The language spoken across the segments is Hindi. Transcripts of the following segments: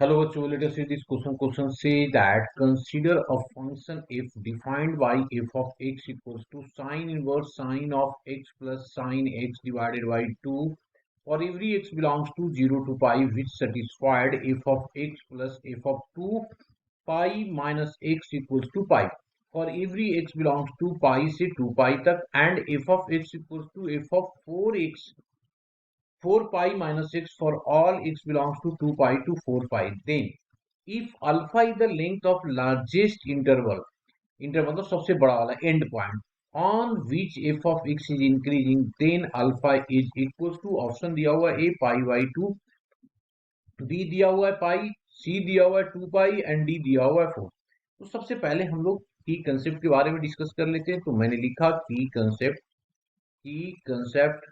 Hello, bachcho. Let us see this question. Question say that consider a function f defined by f of x equals to sine inverse sine of x plus sine x divided by 2 for every x belongs to 0 to pi, which satisfied f of x plus f of 2 pi minus x equals to pi. For every x belongs to pi से 2 pi तक and f of x equals to f of 4 pi minus x for all x belongs to 2 pi to 4 pi. Then if alpha is the length of largest interval मतलब सबसे बड़ा वाला end point on which f of x is increasing, then alpha is equals to option दिया हुआ है a pi by 2, b दिया हुआ है pi, c दिया हुआ है 2 pi and d दिया हुआ है 4. तो सबसे पहले हम लोग की कंसेप्ट के बारे में डिस्कस कर लेते हैं. तो मैंने लिखा की कंसेप्ट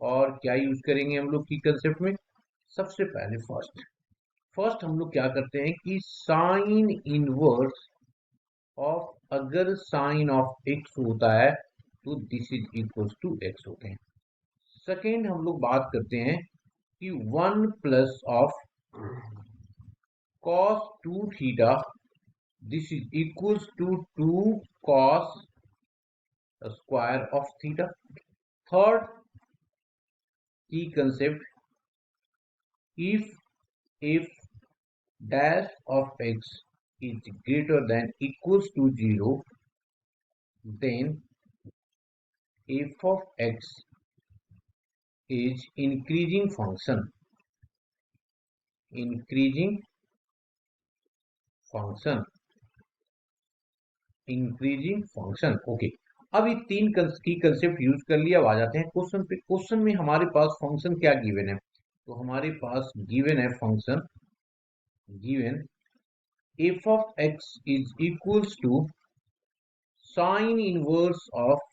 और क्या यूज करेंगे हम लोग की कंसेप्ट में. सबसे पहले फर्स्ट हम लोग क्या करते हैं कि साइन इनवर्स ऑफ, अगर साइन ऑफ एक्स होता है तो this is equals to x होते हैं. सेकेंड हम लोग बात करते हैं कि 1 plus of cos 2 theta this is equals to 2 cos square of theta. Third की concept, if dash of x is greater than equals to 0, then f of x is increasing function. Okay. अब ये तीन की कंसेप्ट यूज कर लिया. अब आ जाते हैं क्वेश्चन पे. क्वेश्चन में हमारे पास फंक्शन क्या गिवन है. तो हमारे पास गिवन है function given f of x is equals to sine inverse of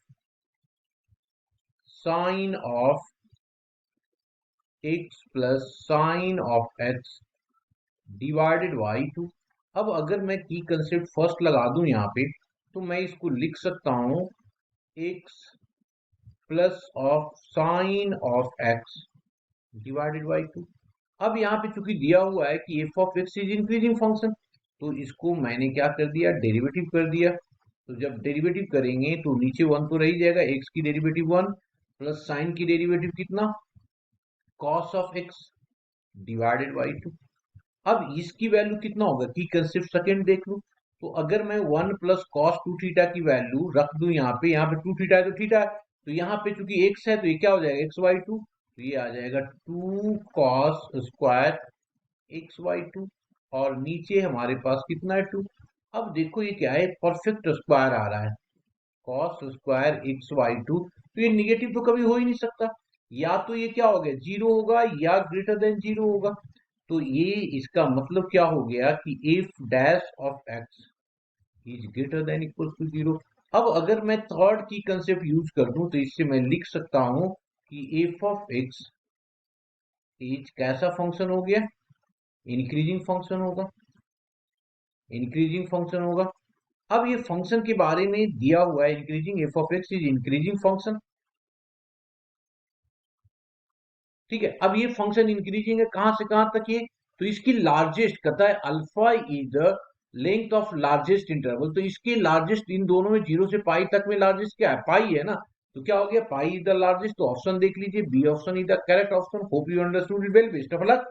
sine of x plus sine of x divided by 2. अब अगर मैं की कंसेप्ट फर्स्ट लगा दूं यहाँ पे तो मैं इसको लिख सकता हूं x plus of sine of x divided by 2. अब यहाँ पे चूंकि दिया हुआ है कि f of x is increasing function, तो इसको मैंने क्या कर दिया, डेरिवेटिव कर दिया. तो जब डेरिवेटिव करेंगे तो नीचे 1 तो रह ही जाएगा, x की डेरिवेटिव 1 प्लस साइन की डेरिवेटिव कितना, cos of x divided by 2. अब इसकी वैल्यू कितना होगा की कंसेप्ट सेकंड देख लो. तो अगर मैं 1 प्लस कॉस 2 थीटा की वैल्यू रख दूं यहाँ पे 2 थीटा है तो थीटा है, तो यहाँ पे चूंकि x है तो ये क्या हो जाएगा x बाई 2, तो ये आ जाएगा 2 कॉस स्क्वायर x बाई 2 और नीचे हमारे पास कितना है 2. अब देखो ये क्या है, परफेक्ट स्क्वायर आ रहा है, कॉस स्क्वायर x बाई 2, तो ये निगेटिव तो कभी हो ही नहीं सकता. या तो ये क्या हो गया, जीरो होगा या ग्रेटर देन जीरो होगा. तो ये इसका मतलब क्या हो गया कि if dash of x is greater than equal to zero. अब अगर मैं थर्ड की कंसेप्ट यूज कर दूं तो इससे मैं लिख सकता हूं कि एफ ऑफ एक्स इज कैसा फंक्शन हो गया, इंक्रीजिंग फंक्शन होगा. अब ये फंक्शन के बारे में दिया हुआ है increasing, F of x is increasing function. ठीक है. अब ये फंक्शन इंक्रीजिंग है, कहां से कहां तक ये, तो इसकी लार्जेस्ट कहता है alpha is the length of largest interval. तो इसके लार्जेस्ट इन दोनों में 0 से पाई तक में लार्जेस्ट क्या है, पाई है ना. तो क्या हो गया, पाई इज द लार्जेस्ट. तो ऑप्शन देख लीजिए, B option is the correct option. Hope you understood it well. Best of luck.